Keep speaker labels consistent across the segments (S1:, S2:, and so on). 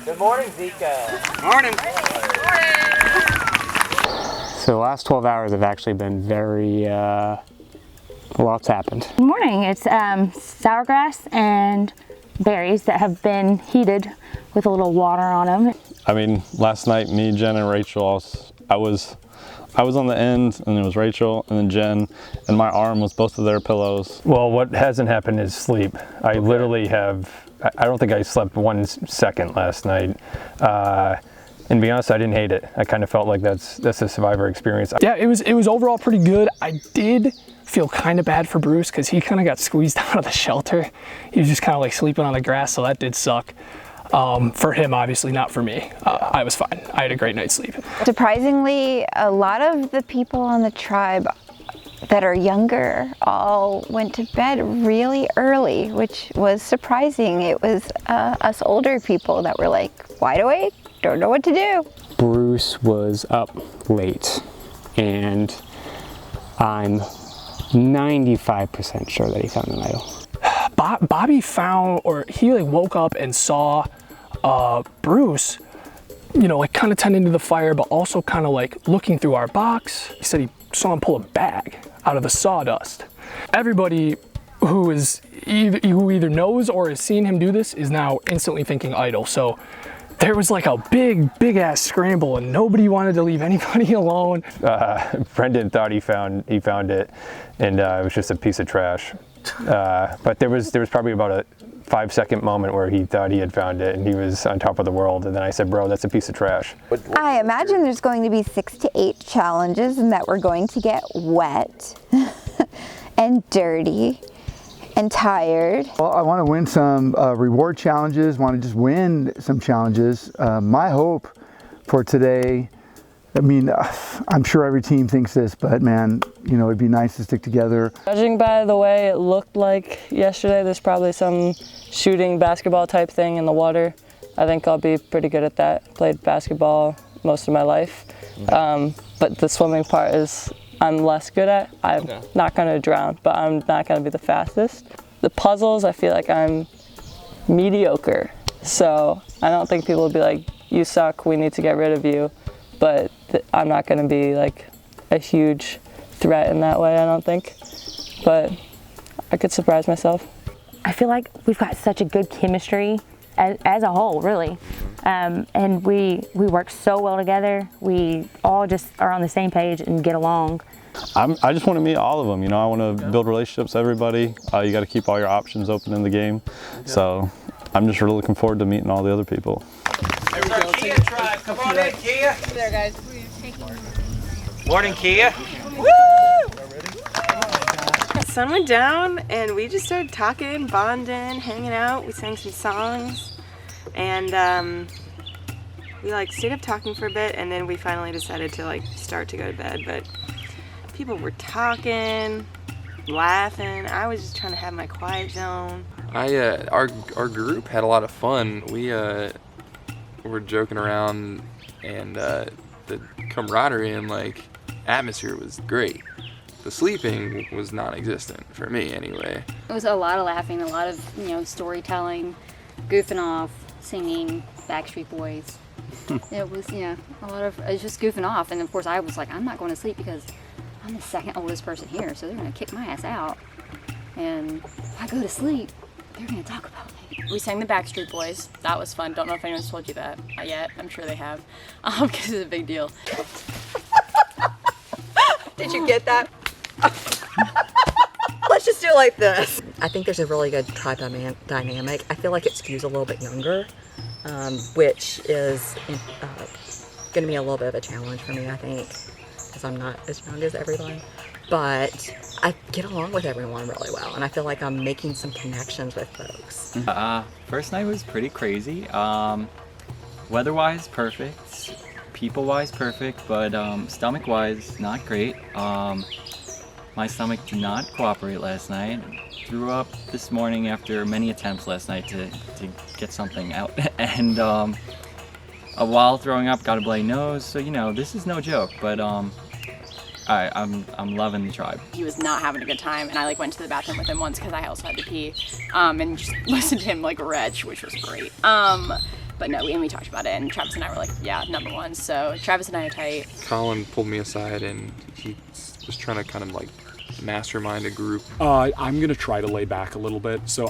S1: Good morning, Zika.
S2: Morning.
S3: So the last 12 hours have actually been very, lots happened.
S4: Good morning. It's sour grass and berries that have been heated with a little water on them.
S5: I mean, last night, me, Jen, and Rachel, I was on the end, and it was Rachel, and then Jen, and my arm was both of their pillows.
S6: Well, what hasn't happened is sleep. I literally have, I don't think I slept 1 second last night. And to be honest, I didn't hate it. I kind of felt like that's a survivor experience.
S7: Yeah, it was overall pretty good. I did feel kind of bad for Bruce because he kind of got squeezed out of the shelter. He was just kind of like sleeping on the grass, so that did suck. For him, obviously, not for me. I was fine. I had a great night's sleep.
S8: Surprisingly, a lot of the people on the tribe that are younger all went to bed really early, which was surprising. It was us older people that were like wide awake, don't know what to do.
S3: Bruce was up late, and I'm 95% sure that he found an idol.
S7: Bobby found, or he like woke up and saw Bruce, you know, like kind of tending to the fire, but also kind of like looking through our box. He said he saw him pull a bag out of the sawdust. Everybody who either knows or has seen him do this is now instantly thinking idol. So there was like a big ass scramble, and nobody wanted to leave anybody alone.
S6: Brendan thought he found it, and it was just a piece of trash. But there was probably about a 5-second moment where he thought he had found it and he was on top of the world, and then I said, bro, that's a piece of trash.
S8: I imagine there's going to be 6 to 8 challenges and that we're going to get wet and dirty and tired.
S9: Well, I want to win some reward challenges, want to just win some challenges. My hope for today, I mean, I'm sure every team thinks this, but man, you know, it'd be nice to stick together.
S10: Judging by the way it looked like yesterday, there's probably some shooting basketball type thing in the water. I think I'll be pretty good at that. Played basketball most of my life. But the swimming part is I'm less good at. I'm not going to drown, but I'm not going to be the fastest. The puzzles, I feel like I'm mediocre. So I don't think people will be like, you suck, we need to get rid of you. But I'm not going to be like a huge threat in that way, I don't think. But I could surprise myself.
S4: I feel like we've got such a good chemistry as a whole, really. And we work so well together. We all just are on the same page and get along.
S5: I just want to meet all of them. You know, I want to build relationships with everybody. You got to keep all your options open in the game. So I'm just really looking forward to meeting all the other people.
S1: There's our Kia tribe. Come on in, Kia.
S11: There, guys.
S1: Morning, Kia.
S11: Woo! The sun went down and we just started talking, bonding, hanging out. We sang some songs, and we like stayed up talking for a bit, and then we finally decided to like start to go to bed. But people were talking, laughing. I was just trying to have my quiet zone.
S12: Our group had a lot of fun. We were joking around, and the camaraderie and like atmosphere was great. The sleeping was non-existent for me anyway.
S13: It was a lot of laughing, a lot of, you know, storytelling, goofing off, singing Backstreet Boys. It was, yeah, a lot of, it was just goofing off. And of course I was like, I'm not going to sleep because I'm the second oldest person here, so they're going to kick my ass out. And if I go to sleep, they're going to talk about me.
S14: We sang the Backstreet Boys. That was fun. Don't know if anyone's told you that yet. I'm sure they have, because it's a big deal.
S11: Did you get that? Let's just do it like this.
S15: I think there's a really good tribe dynamic. I feel like it skews a little bit younger, which is going to be a little bit of a challenge for me, I think, because I'm not as young as everyone. But I get along with everyone really well, and I feel like I'm making some connections with folks.
S16: First night was pretty crazy. Weather-wise, perfect. People-wise, perfect, but stomach-wise, not great. My stomach did not cooperate last night. Threw up this morning after many attempts last night to get something out. And while throwing up, got a bloody nose. So, you know, this is no joke. But I'm loving the tribe.
S14: He was not having a good time, and I like went to the bathroom with him once because I also had to pee, and just listened to him like retch, which was great. But no, we talked about it, and Travis and I were like, yeah, number one. So Travis and I are tight.
S12: Colin pulled me aside and he was trying to kind of like mastermind a group.
S2: I'm gonna try to lay back a little bit. So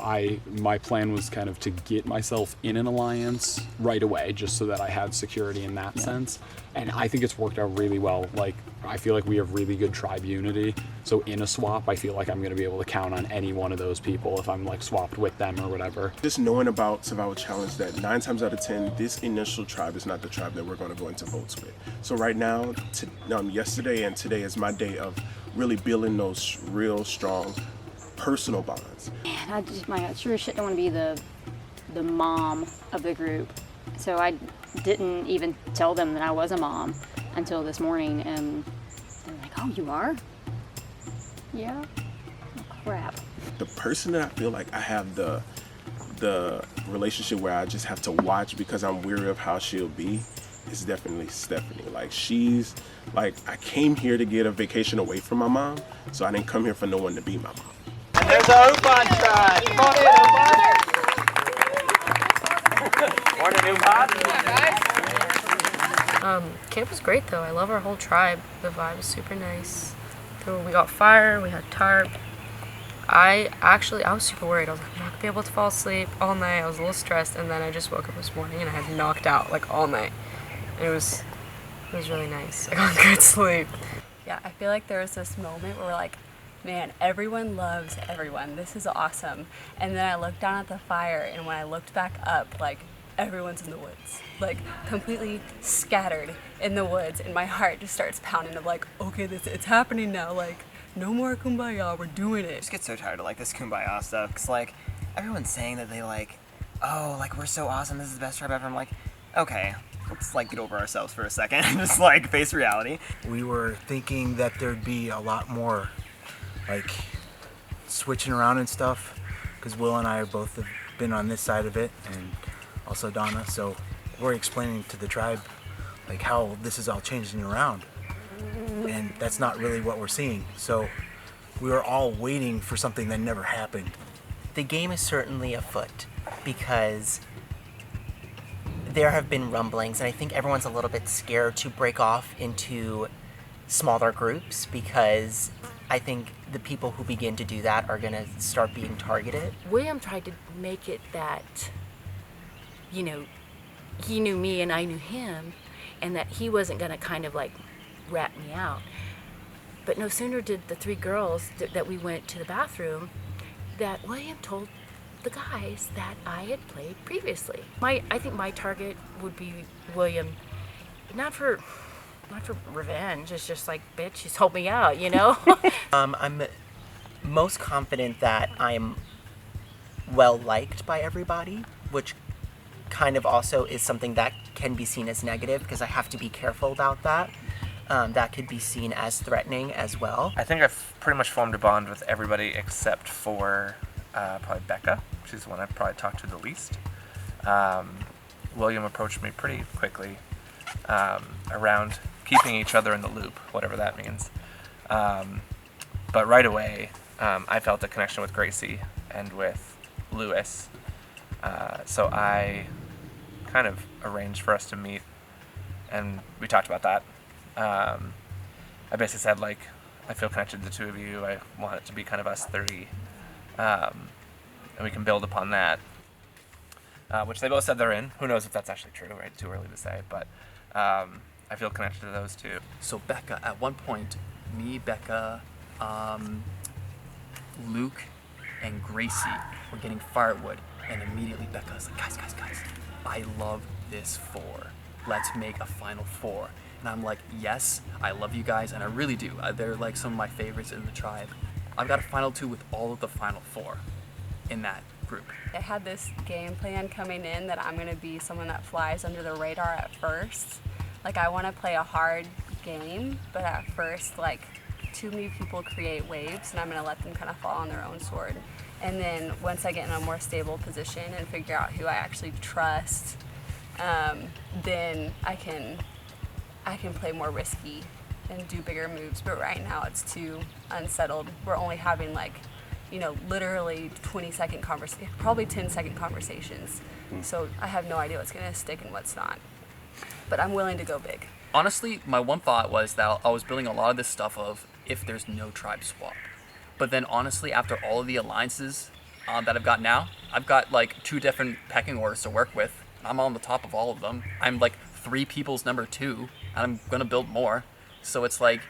S2: my plan was kind of to get myself in an alliance right away, just so that I had security in that sense. And I think it's worked out really well. Like, I feel like we have really good tribe unity. So in a swap, I feel like I'm gonna be able to count on any one of those people if I'm like swapped with them or whatever.
S17: Just knowing about Survival Challenge that 9 times out of 10, this initial tribe is not the tribe that we're gonna go into votes with. So right now, yesterday and today is my day of really building those real strong personal bonds.
S13: Man, I sure as shit don't want to be the mom of the group. So I didn't even tell them that I was a mom until this morning, and they're like, oh, you are? Yeah? Oh, crap.
S17: The person that I feel like I have the relationship where I just have to watch because I'm weary of how she'll be is definitely Stephanie. Like, she's like, I came here to get a vacation away from my mom, so I didn't come here for no one to be my mom.
S1: And there's our Upon tribe. Come on in, Upon. Morning, Upon.
S18: Camp was great though. I love our whole tribe. The vibe was super nice. We got fire, we had tarp. I was super worried. I was like, I'm not gonna be able to fall asleep all night. I was a little stressed, and then I just woke up this morning and I had knocked out like all night. And it was really nice. I got good sleep.
S19: Yeah, I feel like there was this moment where we're like, man, everyone loves everyone. This is awesome. And then I looked down at the fire, and when I looked back up, like, everyone's in the woods, like completely scattered in the woods, and my heart just starts pounding of like, okay, it's happening now, like, no more kumbaya, we're doing it.
S20: I just get so tired of like this kumbaya stuff, because like everyone's saying that they like, oh, like we're so awesome, this is the best tribe ever. I'm like, okay, let's like get over ourselves for a second and just like face reality.
S21: We were thinking that there'd be a lot more like switching around and stuff, because Will and I both have been on this side of it, and also Donna, so we're explaining to the tribe like how this is all changing around, and that's not really what we're seeing. So we were all waiting for something that never happened.
S22: The game is certainly afoot because there have been rumblings, and I think everyone's a little bit scared to break off into smaller groups, because I think the people who begin to do that are going to start being targeted.
S23: William tried to make it that, you know, he knew me and I knew him, and that he wasn't going to kind of like rat me out. But no sooner did the 3 girls that we went to the bathroom that William told the guys that I had played previously. I think my target would be William, not for revenge. It's just like, bitch, he's helped me out, you know?
S22: I'm most confident that I'm well liked by everybody, which kind of also is something that can be seen as negative, because I have to be careful about that. That could be seen as threatening as well.
S24: I think I've pretty much formed a bond with everybody except for probably Becca. She's the one I've probably talked to the least. William approached me pretty quickly around keeping each other in the loop, whatever that means. But right away, I felt a connection with Gracie and with Lewis. So I kind of arranged for us to meet, and we talked about that. I basically said, like, I feel connected to the 2 of you. I want it to be kind of us 3. And we can build upon that. Which they both said they're in. Who knows if that's actually true, right? Too early to say, but I feel connected to those 2.
S25: So Becca, at one point, me, Becca, Luke, and Gracie were getting firewood, and immediately Becca was like, guys, I love this 4. Let's make a final 4. And I'm like, yes, I love you guys, and I really do. They're like some of my favorites in the tribe. I've got a final 2 with all of the final 4 in that group.
S19: I had this game plan coming in that I'm gonna be someone that flies under the radar at first. Like, I wanna play a hard game, but at first, like, too many people create waves, and I'm gonna let them kind of fall on their own sword. And then once I get in a more stable position and figure out who I actually trust, then I can play more risky and do bigger moves, but right now it's too unsettled. We're only having like, you know, literally 20-second conversations, probably 10-second conversations. So I have no idea what's going to stick and what's not. But I'm willing to go big.
S25: Honestly, my one thought was that I was building a lot of this stuff of if there's no tribe swap. But then honestly, after all of the alliances that I've got now, I've got like 2 different pecking orders to work with. I'm on the top of all of them. I'm like 3 people's number 2, and I'm gonna build more. So it's like,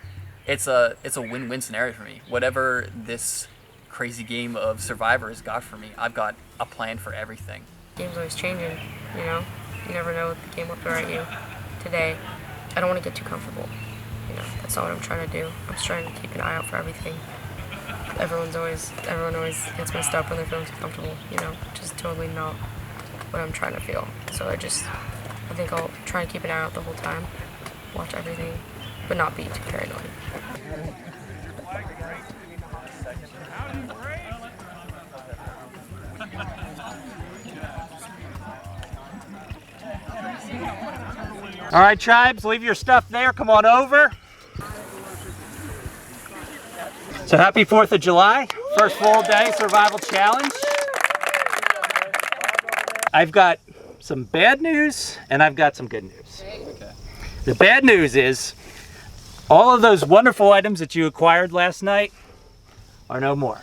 S25: it's a win-win scenario for me. Whatever this crazy game of Survivor has got for me, I've got a plan for everything.
S18: Game's always changing, you know? You never know what the game will throw at you. Today, I don't want to get too comfortable. You know, that's not what I'm trying to do. I'm just trying to keep an eye out for everything. Everyone always gets messed up when they're feeling too comfortable, you know, which is totally not what I'm trying to feel. So I think I'll try and keep an eye out the whole time, watch everything, but not be too paranoid.
S1: All right, tribes, leave your stuff there. Come on over. So happy 4th of July, first full day survival challenge. I've got some bad news and I've got some good news. The bad news is all of those wonderful items that you acquired last night are no more.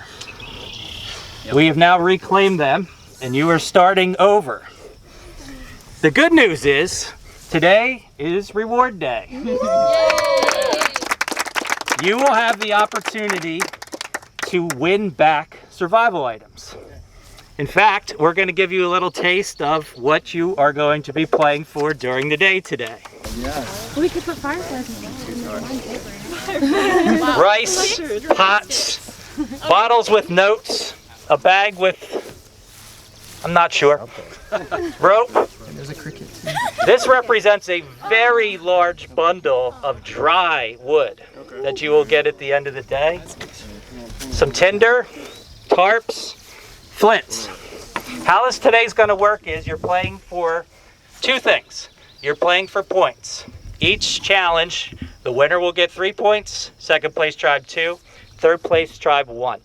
S1: We have now reclaimed them and you are starting over. The good news is today is reward day. You will have the opportunity to win back survival items. In fact, we're going to give you a little taste of what you are going to be playing for during the day today.
S3: Yes. We could put fireflies in
S1: Rice, pots, bottles with notes, a bag with, I'm not sure, rope.
S3: And there's a cricket too.
S1: This represents a very large bundle of dry wood that you will get at the end of the day. Some tinder, tarps, flints. How this today's going to work is you're playing for 2 things. You're playing for points. Each challenge, the winner will get 3 points, second place tribe 2, third place tribe 1.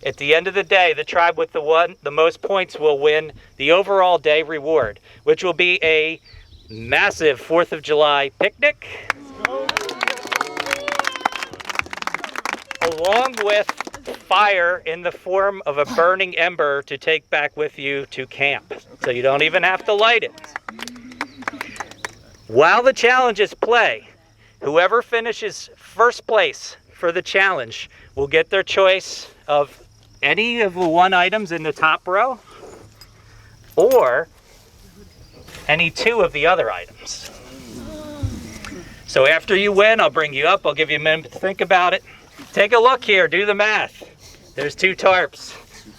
S1: At the end of the day, the tribe with the most points will win the overall day reward, which will be a massive 4th of July picnic, along with fire in the form of a burning ember to take back with you to camp. So you don't even have to light it. While the challenges play, whoever finishes first place for the challenge will get their choice of any of the 1 items in the top row or any 2 of the other items. So after you win, I'll bring you up. I'll give you a minute to think about it. Take a look here. Do the math. There's 2 tarps.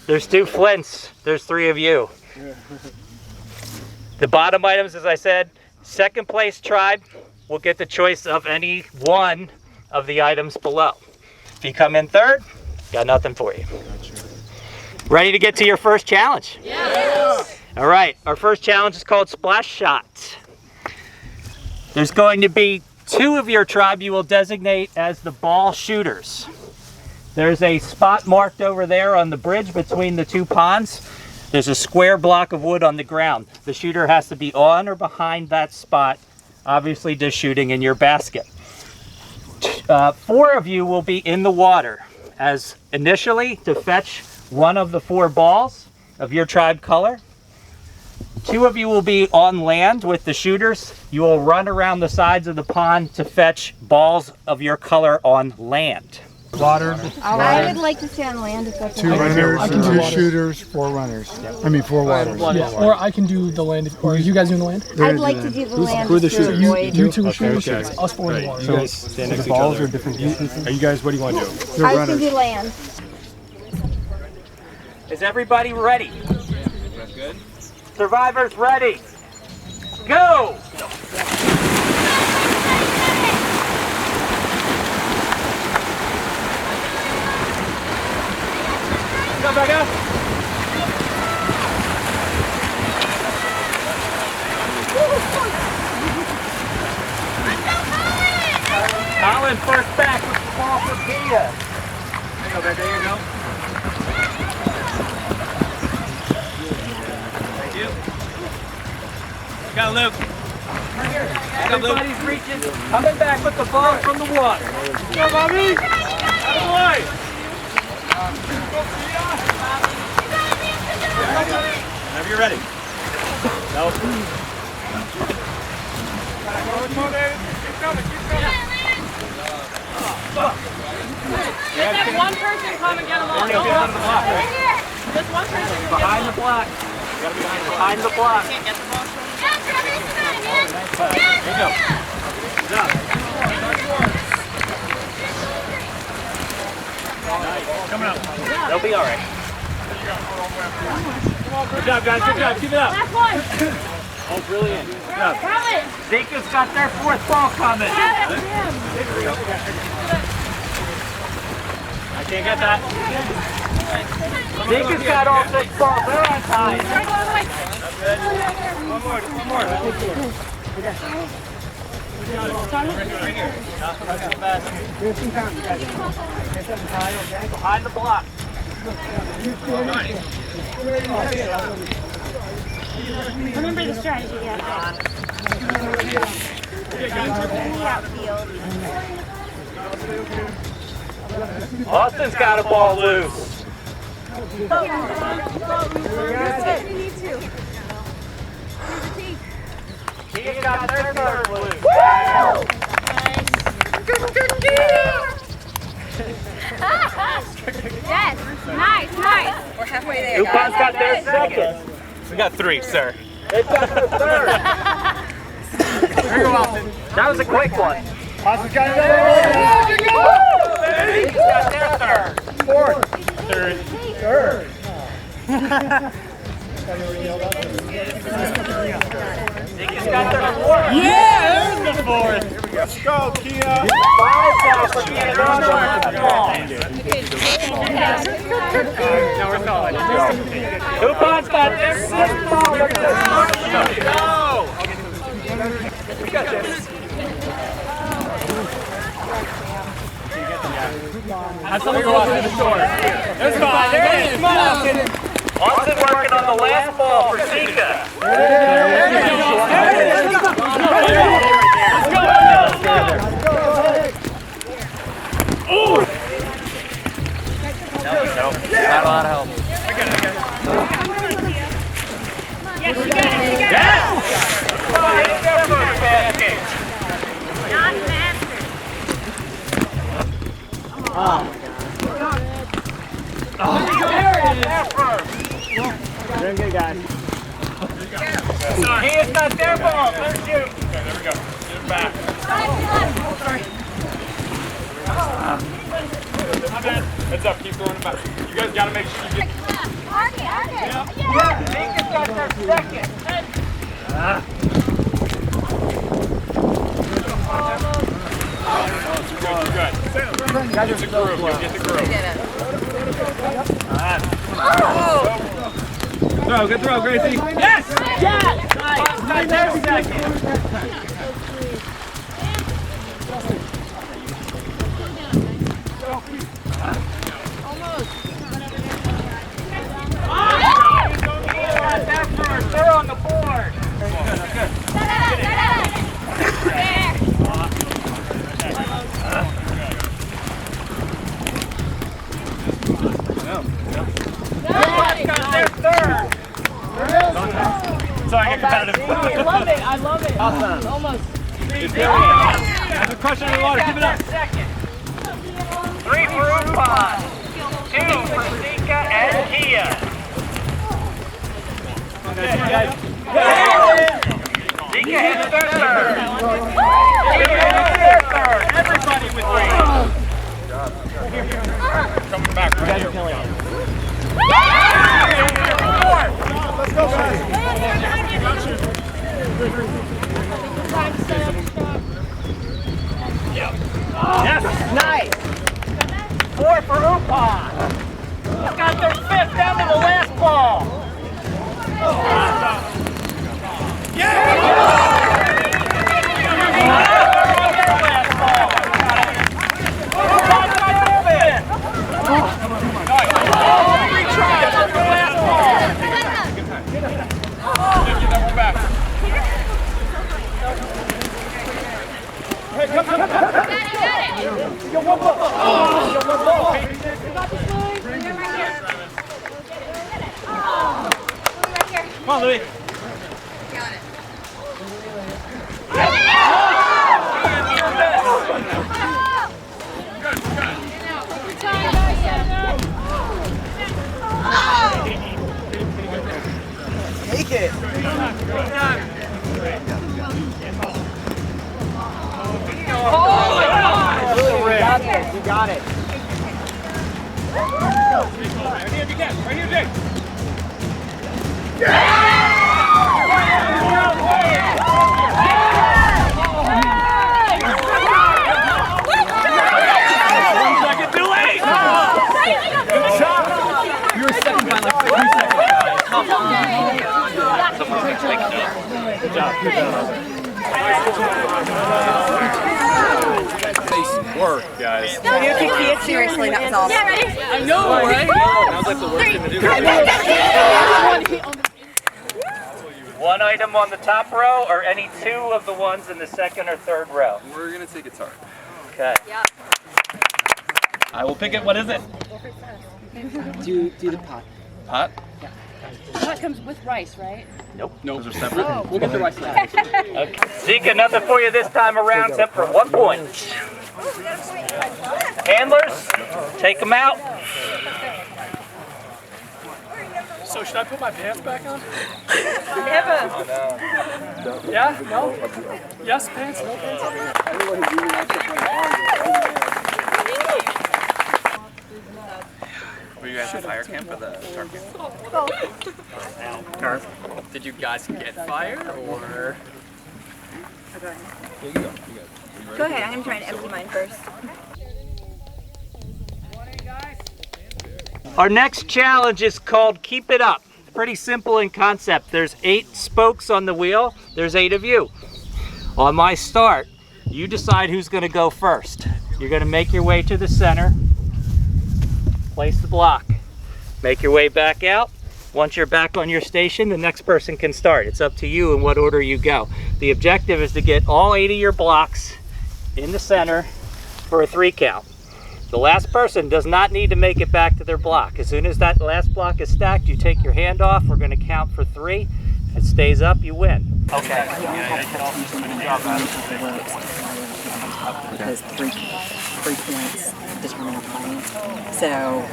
S1: There's 2 flints. There's 3 of you. The bottom items, as I said, second place tribe will get the choice of any 1 of the items below. If you come in third, got nothing for you. Ready to get to your first challenge? Yes. All right, our first challenge is called Splash Shot. There's going to be 2 of your tribe you will designate as the ball shooters. There's a spot marked over there on the bridge between the 2 ponds. There's a square block of wood on the ground. The shooter has to be on or behind that spot, obviously just shooting in your basket. 4 of you will be in the water as initially to fetch 1 of the 4 balls of your tribe color. 2 of you will be on land with the shooters. You will run around the sides of the pond to fetch balls of your color on land.
S3: Water.
S6: I would like to stay on land if that's
S3: 2
S6: okay.
S3: runners, 2 shooters, 4 runners. I mean 4 waters.
S7: Yeah. Or I can do the land. Or are you guys doing the land?
S6: I'd like to do the land.
S7: Who are the
S6: just to
S7: shooters?
S6: avoid-
S7: You 2
S3: Okay,
S7: shooters,
S3: okay.
S7: us 4 in the water.
S3: So the balls are different distances. Are you guys, what do you want to do? They're
S6: I
S3: runners.
S6: can do land.
S1: Is everybody ready?
S12: Good.
S1: Survivors ready? Go! Come back up. Colin, Austin, first back with the ball for Kia.
S3: There you go, babe. There you go. Thank you. Got Luke.
S1: Everybody's reaching, coming back with the ball from the water.
S3: Go, Bobby! Boy! Whenever you're ready. Nope. Come on, David. Keep coming, keep coming.
S14: Just have one person come and get them all. Just one person can
S1: Behind the block. Behind the block.
S14: Can't get the ball.
S3: There you go. Coming up.
S1: They'll be all right.
S3: Good job, guys. Good job. Keep it up.
S14: Last one.
S3: Oh, brilliant. Good job.
S1: Zika's got their fourth ball coming.
S3: I can't get that.
S1: Zika's got all 6 balls. They're on time.
S3: That's good. One more. One more.
S1: Behind the block.
S6: Remember the strategy, yeah. In the outfield.
S1: Austin's got a ball loose.
S6: We need to.
S1: He's got their third loose.
S6: Yes, nice, nice. We're halfway there.
S1: Upon's got their second.
S3: We got 3, sir.
S1: They've got their third. That was a quick one.
S3: Austin's got
S1: He's got their third.
S3: Fourth. Third.
S1: Zika's got their fourth.
S3: Yeah, there's the fourth. Let's go, Kia.
S1: 5 balls for Kia. They're on the last ball.
S3: No, we're calling.
S1: Upon's got their 6th ball. Look at this.
S3: Go.
S1: We got this.
S3: That's something go out to the store. There's 5. There it is. Come on.
S1: Austin working on the last ball for Zika.
S3: Ooh!
S1: No.
S3: Not a lot of help.
S6: Yes, you got it.
S1: Yes!
S3: Doing good, guys.
S1: Kia's got their ball. They're shooting.
S3: Okay, there we go. Get it back. Not bad. Heads up. Keep throwing it back. You guys got to make sure you get...
S1: Zika's got their second.
S3: You're good. Get the groove. Get the groove. Throw. Good throw, Gracie.
S1: Yes! Yes! Nice. Got their second. They're on the board.
S3: Sorry, I get competitive.
S14: I love it.
S3: Awesome.
S14: Almost.
S3: That's a crush under the water. Keep it up.
S1: 3 for Upon. 2 for Zika and Kia. Zika hits their third. Zika hits their third. Everybody with 3.
S3: Coming back. You guys are killing it. Let's go, guys.
S1: Yes, nice. 4 for Upon. He's got their 5th down to the last ball. Yeah! Louie.
S20: Take it.
S1: Oh my God!
S20: You got it. You got it.
S3: Right here, Jake. Right here, Jake. Too late! Good job! You were second by like 3 seconds. Come on. Good job. Good job. Nice work, guys.
S6: You can see it seriously. That was awesome. Yeah, ready?
S3: I know, right? That was like the worst thing to do.
S1: One item on the top row, or any 2 of the ones in the second or third row?
S12: We're gonna take guitar.
S1: Okay.
S6: Yeah.
S3: I will pick it. What is it?
S22: Do the pot.
S3: Pot?
S14: Pot comes with rice, right?
S1: Nope.
S3: Those are separate.
S14: Oh.
S3: We'll get the rice later.
S1: Okay. Zika, nothing for you this time around except for 1 point. Handlers, take them out.
S7: So should I put my pants back on?
S1: Never.
S7: Yeah? No? Yes, pants? No
S3: Were you guys at fire camp or the shark camp? Did you guys get fired or?
S6: Go ahead. I'm going to try and empty mine first.
S1: Our next challenge is called Keep It Up. Pretty simple in concept. There's 8 spokes on the wheel. There's 8 of you. On my start, you decide who's going to go first. You're going to make your way to the center. Place the block. Make your way back out. Once you're back on your station, the next person can start. It's up to you in what order you go. The objective is to get all 8 of your blocks in the center for a 3 count. The last person does not need to make it back to their block. As soon as that last block is stacked, you take your hand off. We're going to count for 3. If it stays up, you win. Okay.
S15: Because three points determine a point. So,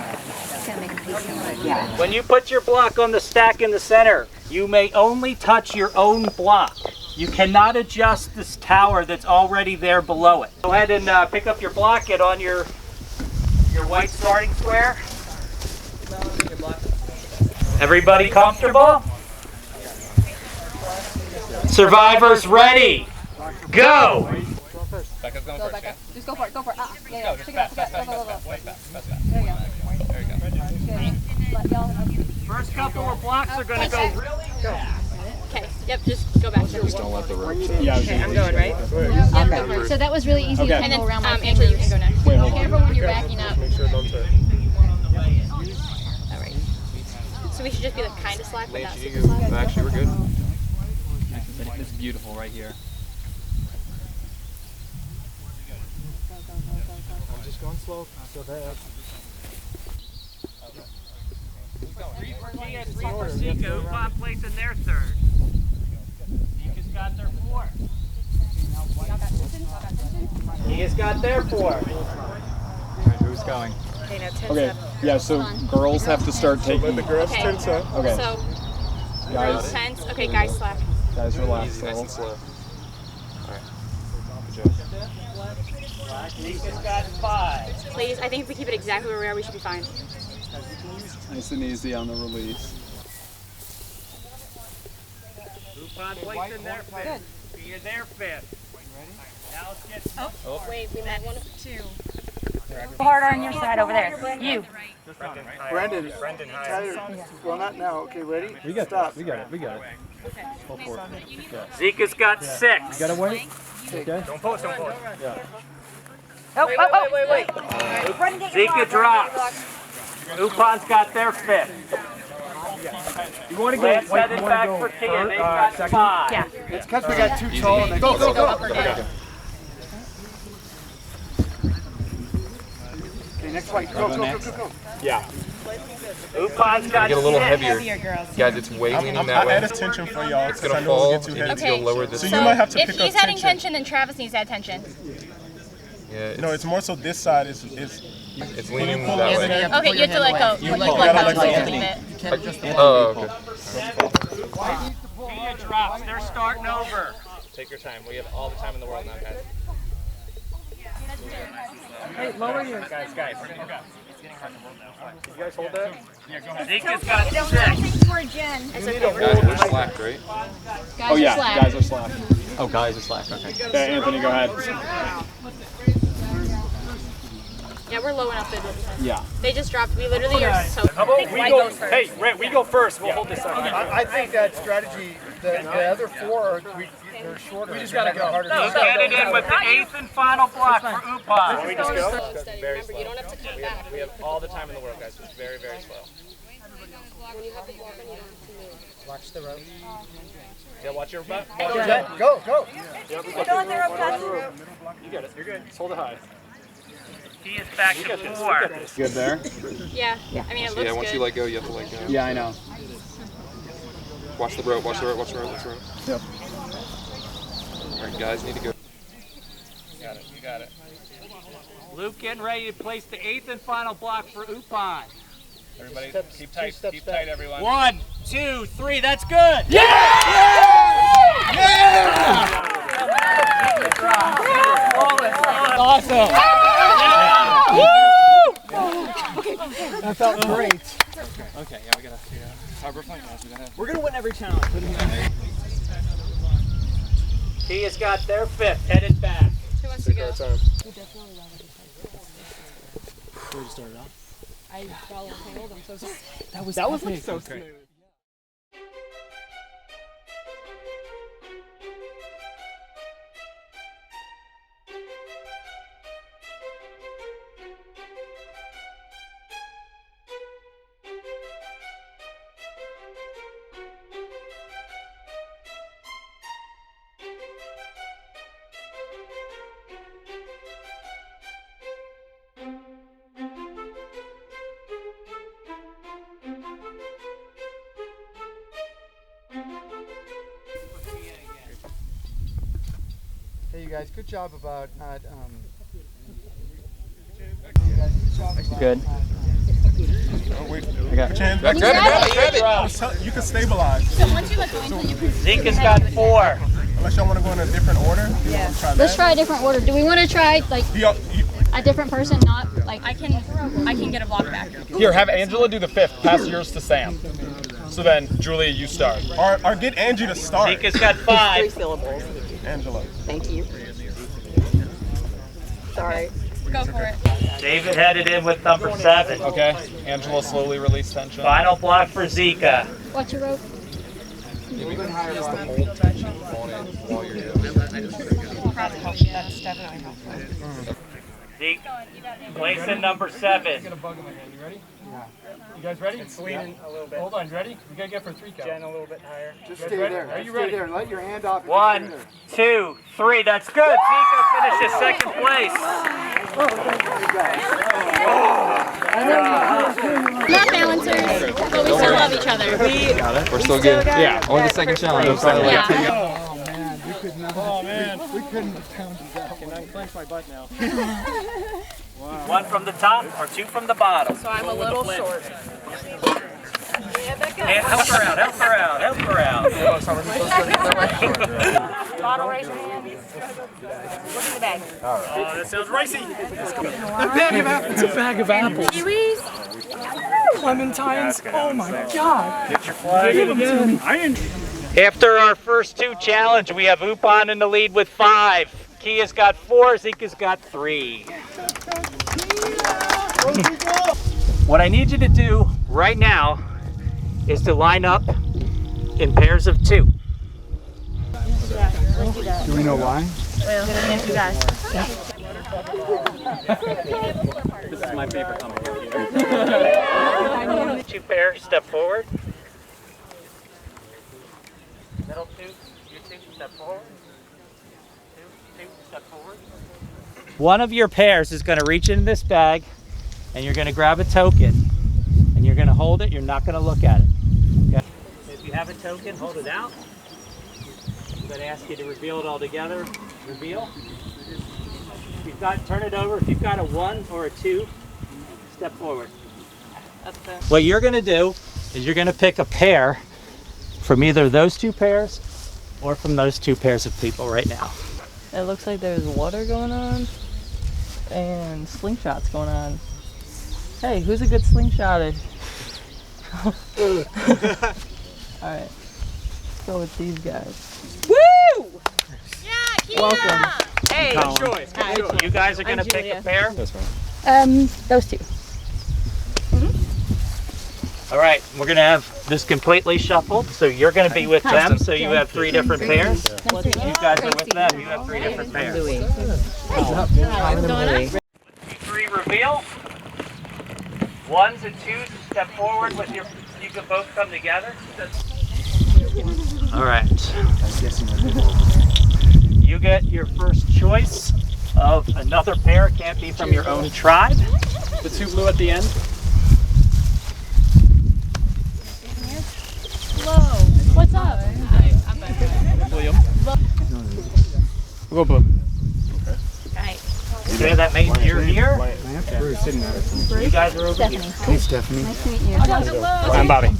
S15: yeah.
S1: When you put your block on the stack in the center, you may only touch your own block. You cannot adjust this tower that's already there below it. Go ahead and pick up your block, get on your white starting square. Everybody comfortable? Survivors ready. Go!
S3: Becca's going
S14: Go,
S3: first,
S14: Becca. Just go for it. Go for it. Yeah,
S3: Go, just fast, fast, fast,
S14: Go.
S3: way fast, fast.
S14: There you go.
S3: There you go.
S1: First couple of blocks are going to go really fast.
S14: Okay. Yep. Just go back.
S2: Just don't let the rope.
S14: Okay, I'm going right. Yep. Go for it.
S13: So that was really easy
S3: Okay.
S13: to go around my
S14: Angela, you can go next.
S3: Wait, hold
S13: Be
S3: on.
S13: careful when you're backing up.
S3: Make sure it don't turn.
S14: All right. So we should just be like kind of slack, but not
S12: Lacey,
S14: super slack.
S12: actually, we're good.
S16: It's beautiful right here.
S3: I'm just going slow. So that.
S1: 3 for Gia, 3 for Zika. Upon placing their third. Zika's got their 4. Gia's got their 4.
S16: Who's going?
S14: Okay, now 10
S2: Okay, yeah, so girls have to start taking.
S3: Let the girls
S14: Okay.
S3: turn so.
S2: Okay.
S14: So,
S2: Guys.
S14: girls tense. Okay, guys slack.
S2: Guys, relax.
S12: Easy, nice and
S2: girls.
S12: slow.
S1: Zika's got 5.
S14: Please, I think if we keep it exactly where we are, we should be fine.
S2: Nice and easy on the release.
S1: Upon placing their 5th. Gia their 5th. Now let's get
S14: Oh, wait, we might want to.
S6: 2. Harder on your side over there. You.
S3: Brendan.
S7: Tyler, well, not now. Okay, ready?
S3: We got
S7: Stop.
S3: We got it. We got it. Go for it.
S1: Zika's got 6.
S3: You gotta wait. Okay.
S1: Don't post, don't post.
S3: Yeah.
S6: Wait.
S1: Zika drops. Upon's got their 5th.
S3: You want to go?
S1: Lance
S3: Wait,
S1: headed
S3: you want
S1: back
S3: to go
S1: for Kia. They've
S3: first,
S1: got
S3: second?
S1: 5.
S6: Yeah.
S3: It's because we got too tall. And go.
S14: Okay.
S3: Okay, next fight. Go.
S2: Yeah.
S1: Upon's got
S12: Get a little
S1: 6.
S12: heavier, guys. It's way leaning that way.
S17: I added tension for y'all.
S12: It's gonna fall. You need to go lower this.
S17: So you might have to
S14: if
S17: pick
S14: he's
S17: up
S14: adding
S17: tension.
S14: tension, then Travis needs to add tension.
S12: Yeah.
S17: No, it's more so this side is.
S12: It's leaning that way.
S14: Okay, you have to let go. You let go, so you leave it.
S12: Oh, okay.
S1: Media drops. They're starting over. Take your time. We have all the time in the world now, guys.
S3: Hey, lower your
S1: Guys. You guys hold that?
S3: Yeah, go ahead.
S1: Zika's got 6.
S12: Guys, we're slack, right?
S3: Oh yeah, guys are slack.
S16: Oh, guys are slack. Okay.
S3: Okay, Anthony, go ahead.
S14: Yeah, we're low enough.
S3: Yeah.
S14: They just dropped. We literally are so.
S3: How about we go? Hey, Red, we go first. We'll hold this up.
S7: I think that strategy, the other 4, they're shorter. We just gotta go harder.
S1: He's getting in with the 8th and final block for Upon.
S7: We just go?
S1: Very slow. You don't have to cut back. We have all the time in the world, guys. It's very, very slow. Watch the rope. Yeah, watch your butt.
S7: Go.
S1: Yep.
S7: Don't let the rope touch you.
S3: You got it. You're good. Just hold it high.
S1: He is back to 4.
S3: Good there.
S14: Yeah. I mean, it looks
S12: Yeah, once you let go, you have to let go.
S3: Yeah, I know.
S12: Watch the rope. Watch the rope. Watch the rope. Watch the rope.
S3: Yep.
S12: All right, guys, need to go.
S1: You got it. Luke getting ready to place the 8th and final block for Upon. Everybody, keep tight, everyone. 1, 2, 3, that's good!
S3: Awesome!
S7: That felt great.
S3: Okay, yeah, we gotta. We're playing guys. We're gonna win every challenge.
S1: Kia's got their 5th, headed back.
S14: Who wants to go?
S3: Where did you start off?
S18: I fell and tangled. I'm so sorry.
S3: That was like so smooth.
S7: Hey, you guys, good job about not.
S16: Good.
S17: Oh, wait.
S3: I got
S17: Grab it. You can stabilize.
S14: So once you let go, you can.
S1: Zika's got 4.
S17: Unless y'all want to go in a different order.
S13: Yeah. Let's try a different order. Do we want to try like a different person? Not like
S14: I can get a block back.
S3: Here, have Angela do the 5th. Pass yours to Sam. So then, Julia, you start.
S17: Or get Angie to start.
S1: Zika's got 5.
S15: 3 syllables.
S17: Angela.
S15: Thank you. Sorry.
S14: Go for it.
S1: David headed in with number 7.
S3: Okay. Angela, slowly release tension.
S1: Final block for Zika.
S13: watch your rope.
S11: That's definitely helpful.
S1: Zeke, place in number 7.
S3: You ready? Yeah. You guys ready?
S7: It's leaning a little bit.
S3: Hold on, you ready? We gotta get for 3 count.
S7: Jen, a little bit higher. Just
S3: You guys
S7: stay
S3: ready?
S7: there.
S3: Are you
S7: Stay
S3: ready?
S7: there. Let your hand off.
S1: 1, 2, 3. That's good. Zika finishes 2nd place.
S14: Not balancers, but we still love each other.
S12: We're still good. Yeah. On the second challenge.
S14: Yeah.
S7: Oh man, we could not. Oh man, we couldn't have counted that.
S3: Can I clench my butt now?
S1: Wow. 1 from the top or 2 from the bottom.
S18: So I'm a little short.
S1: And help her out, help her out, help her out.
S6: Bottle, raise your hand. Look in the bag.
S3: Oh, that sounds racy.
S7: It's a bag of apples.
S6: Kiwis.
S7: Clementines. Oh my god.
S1: Get your flag again. After our first 2 challenge, we have Upon in the lead with 5. Kia's got 4, Zika's got 3. What I need you to do right now is to line up in pairs of 2.
S7: Do we know why?
S6: Well, thank you guys.
S16: This is my favorite combination.
S1: 2 pairs, step forward. Middle 2, you 2, step forward. 2, step forward. One of your pairs is going to reach into this bag and you're going to grab a token and hold it. You're not going to look at it. Okay? If you have a token, hold it out. I'm going to ask you to reveal it all together. Reveal. If you've got, turn it over. If you've got a 1 or a 2, step forward. What you're going to do is you're going to pick a pair from either those 2 pairs or from those 2 pairs of people right now.
S4: It looks like there's water going on and slingshots going on. Hey, who's a good slingshotter? Alright, let's go with these guys.
S6: Woo! Yeah,
S4: Welcome.
S6: Hey,
S1: Good choice. You guys are going to pick a pair?
S4: Those two.
S1: All right, we're going to have this completely shuffled. So you're going to be with them, so you have 3 different pairs. You guys are with them, you have 3 different pairs. 3 reveal. 1s and 2s step forward with your, you can both come together. All right. You get your first choice of another pair. It can't be from your own tribe.
S2: The 2 blue at the end.
S13: Hello. What's up?
S2: William. We'll go blue.
S1: Okay, that means you're here. You guys are over here.
S22: Hey, Stephanie.
S13: Nice to meet you.
S2: I'm Bobby.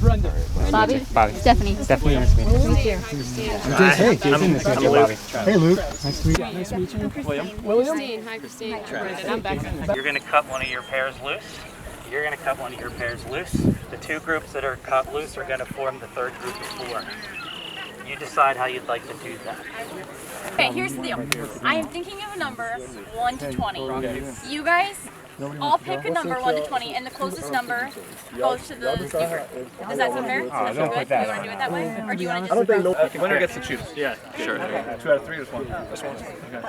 S13: Bobby?
S2: Bobby.
S13: Stephanie.
S2: Stephanie, nice to meet you.
S13: Nice to meet you.
S2: Hey, Jason, nice to meet you. Bobby.
S21: Hey, Luke. Nice to meet you.
S2: Nice to meet you. William.
S18: Christine. Hi, Christine. I'm Becca.
S1: You're going to cut one of your pairs loose. You're going to cut one of your pairs loose. The 2 groups that are cut loose are going to form the 3rd group of 4. You decide how you'd like to do that.
S14: Okay, here's the deal. I am thinking of a number 1 to 20. You guys all pick a number 1 to 20, and the closest number goes to the speaker. Does that sound fair?
S24: Oh, don't put that.
S14: Do you want to do it that way, or do you want to just?
S24: Winner gets to choose. Yeah, sure. 2 out of 3 or just 1? Just 1. Okay.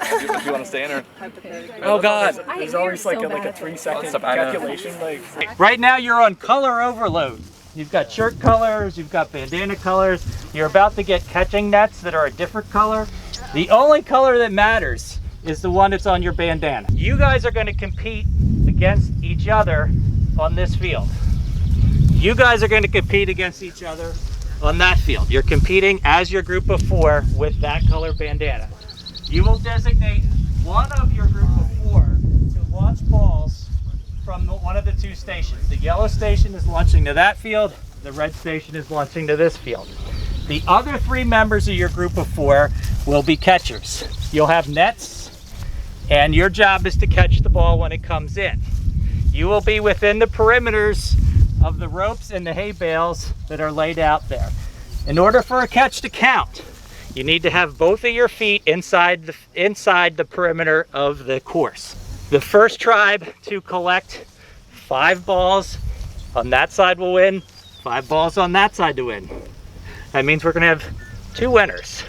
S24: Do you want to stay in or?
S1: Oh God!
S3: There's always like a 3-second calculation. Like
S1: right now you're on color overload. You've got shirt colors, you've got bandana colors. You're about to get catching nets that are a different color. The only color that matters is the one that's on your bandana. You guys are going to compete against each other on this field. You guys are going to compete against each other on that field. You're competing as your group of 4 with that color bandana. You will designate one of your group of 4 to launch balls from one of the 2 stations. The yellow station is launching to that field. The red station is launching to this field. The other 3 members of your group of 4 will be catchers. You'll have nets, and your job is to catch the ball when it comes in. You will be within the perimeters of the ropes and the hay bales that are laid out there. In order for a catch to count, you need to have both of your feet inside the perimeter of the course. The first tribe to collect 5 balls on that side will win, 5 balls on that side to win. That means we're going to have 2 winners,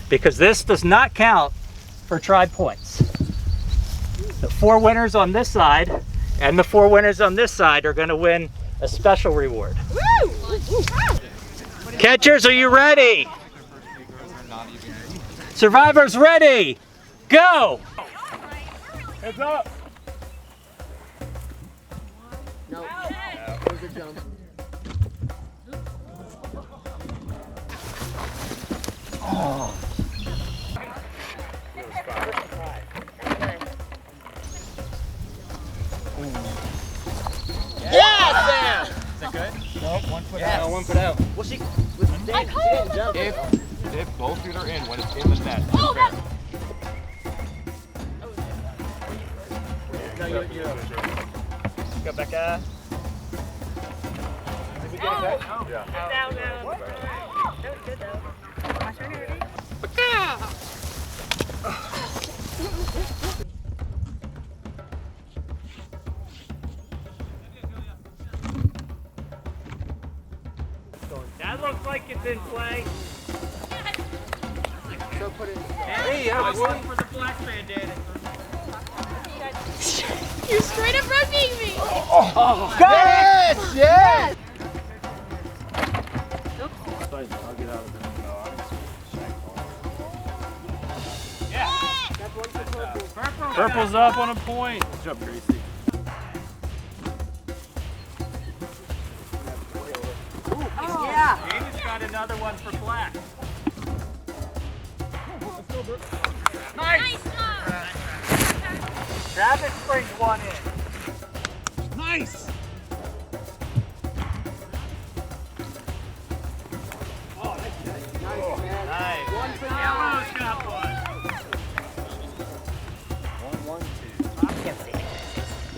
S1: because this does not count for tribe points. The 4 winners on this side and the 4 winners on this side are going to win a special reward. Catchers, are you ready? Survivors ready? Go!
S3: Heads up.
S21: No. There's a jump.
S1: Oh.
S3: Yeah, Sam!
S1: Is that good?
S3: Nope, 1 foot
S1: Yes.
S3: out. 1 foot out.
S1: Well, she
S3: didn't jump.
S24: If both feet are in when it's in the net, it's
S3: Oh,
S24: fair.
S3: No, you
S1: Go, Becca.
S3: Did we get it back?
S24: Yeah.
S6: Down, down. That was good though. My turn already?
S1: That looks like it's in play.
S3: So put it.
S1: Hey, I won for the black bandana.
S6: You're straight up rushing me.
S3: Oh,
S6: yes,
S3: yes.
S24: I'll get out of there.
S1: Yeah.
S3: Purple's up on a point. Good job, Gracie. another one for black. Let's go, bro. Nice! Travis brings one in. Nice! Oh, nice, man. Nice. One for yellow's got one. 1, 1, 2. I can't see it.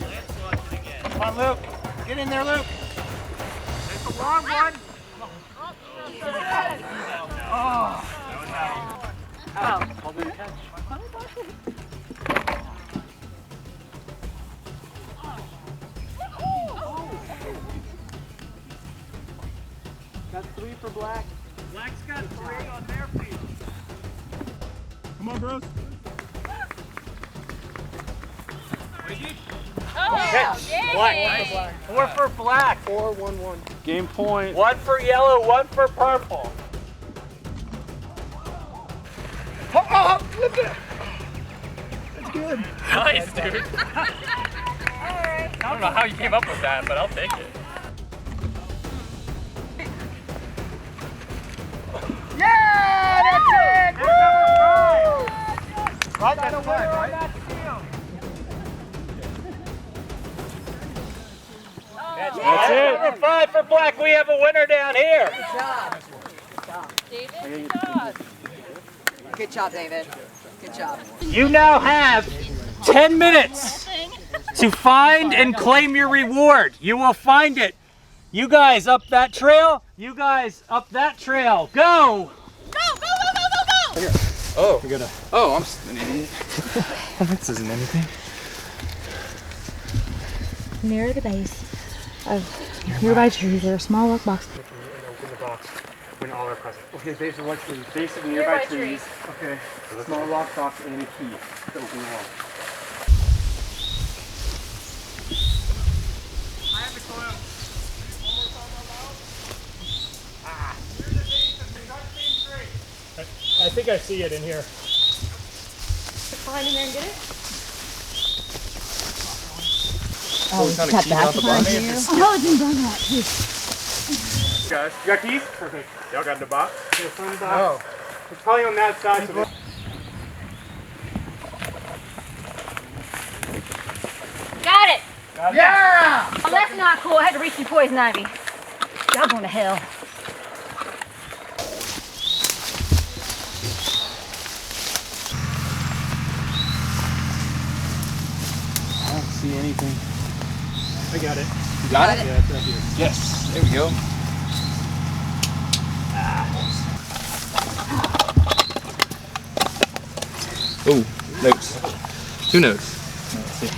S3: Let's watch it again. Come on, Luke. Get in there, Luke. There's a long one. Oh. Oh. Got 3 for black. Black's got 3 on their field. Come on, bros. Black. 4 for black. 4, 1, 1.
S7: Game point.
S3: 1 for yellow, 1 for purple.
S7: Flip it. That's good.
S3: Nice, dude. I don't know how you came up with that, but I'll take it. Yeah, that's it. Woo! Right, that's fine, right? That's it. Number 5 for black. We have a winner down here.
S15: Good job. David, good job. Good job, David. Good job.
S1: You now have 10 minutes to find and claim your reward. You will find it. You guys up that trail. You guys up that trail. Go!
S12: Oh, we gotta. Oh, I'm an idiot. This isn't anything.
S6: Near the base of nearby trees, there are small lock boxes.
S7: Open the box when all are present. Okay, base of what trees? Base of nearby trees. Okay. Small lock box and a key to open the lock.
S3: I have the clue. I think I see it in here.
S6: Climb in there and get it?
S3: Oh, we found a key out the bottom.
S6: Oh, it's in that too.
S7: Guys, you got keys? Perfect. Y'all got the box? Yeah, it's on the box. Oh. It's probably on that side. So
S6: Got it!
S7: Yeah!
S6: Oh, that's not cool. I had to reach through poison ivy. Y'all going to hell.
S12: I don't see anything.
S7: I got it.
S12: You got it?
S7: Yeah, it's right here.
S12: Yes. There we go. Oh, notes. 2 notes. Let's see.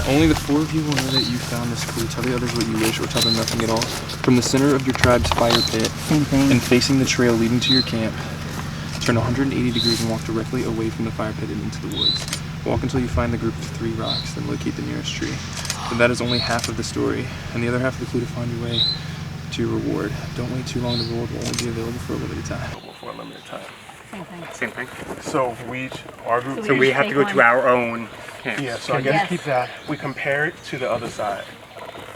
S12: Only the 4 of you will know that you found this clue. Tell the others what you wish, or tell them nothing at all. From the center of your tribe's fire pit, and facing the trail leading to your camp, turn 180 degrees and walk directly away from the fire pit and into the woods. Walk until you find the group of 3 rocks, then locate the nearest tree. But that is only half of the story, and the other half of the clue to find your way to your reward. Don't wait too long. The reward will only be available for a limited time.
S7: For a limited time.
S6: Same thing.
S7: So our group.
S6: So we have to go to
S7: our own camp. Yeah. So I guess
S6: Yes.
S7: keep that. We compare it to the other side.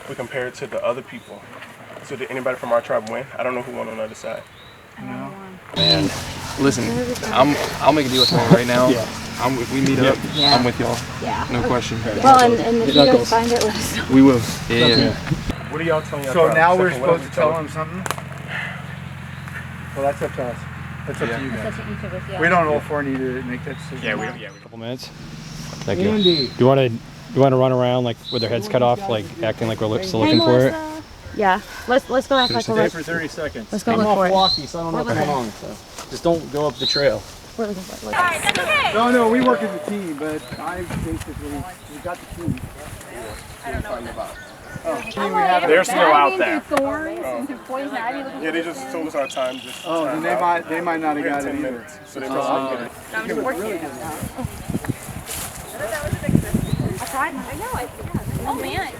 S7: We compare it to the other people. So did anybody from our tribe win? I don't know who won on the other side. No.
S12: Man, listen, I'll make a deal with y'all right now.
S7: Yeah.
S12: We meet up.
S6: Yeah.
S12: I'm with y'all.
S6: Yeah.
S12: No question.
S6: Well, and if you guys find it, let us know.
S12: We will. Yeah.
S7: What are y'all telling us?
S21: So now we're supposed to tell them something? Well, that's up to us. That's up to you guys.
S6: That's up to each of us, yeah.
S21: We don't all 4 need to make that decision.
S7: Yeah, we don't.
S5: A couple minutes. Thank you.
S21: Andy.
S5: Do you want to run around like with their heads cut off, like acting like we're still looking for it?
S6: Yeah. Let's go act like we're
S5: for 30 seconds.
S6: Let's go look for it.
S5: Walkie, so I don't know
S6: We're
S5: how long. So just don't go up the trail.
S6: We're looking for it. Alright, that's okay.
S21: No, we work as a team, but I basically, we got the key.
S6: I don't know what that
S21: Oh,
S7: They're still out there.
S6: Thorns and through poison ivy.
S7: Yeah, they just told us our time. Just
S21: Oh, then they might not have got it
S7: 10
S21: either.
S7: minutes. So they must not get it.
S6: I'm just working it out. I tried. I know. Oh man.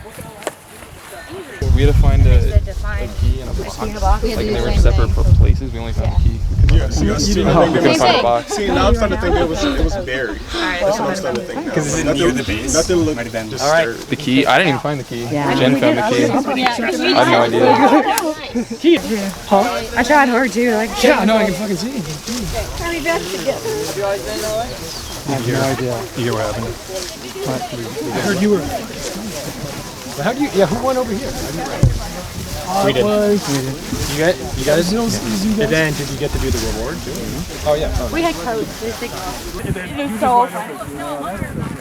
S12: We had to find a key and a
S13: box.
S12: box. Like, and they were in separate places. We only found the key.
S17: Yeah, see,
S12: we
S17: couldn't
S12: couldn't find a box.
S17: See, now I'm starting to think it was buried. That's what I'm starting to think now.
S25: Because is it near the base?
S17: Nothing looked
S25: Might have been
S17: disturbed.
S12: All right. The key. I didn't even find the key.
S6: Yeah.
S12: Jen found the key. I had no idea.
S6: Huh? I tried hard too. Like,
S5: Yeah, no, I can fucking see.
S6: How we back together?
S5: I have no idea. You hear what happened? I heard you were. But how do you? Yeah, who won over here? We did. You guys. And then did you get to do the reward too? Oh yeah.
S6: We had codes. It was so fun.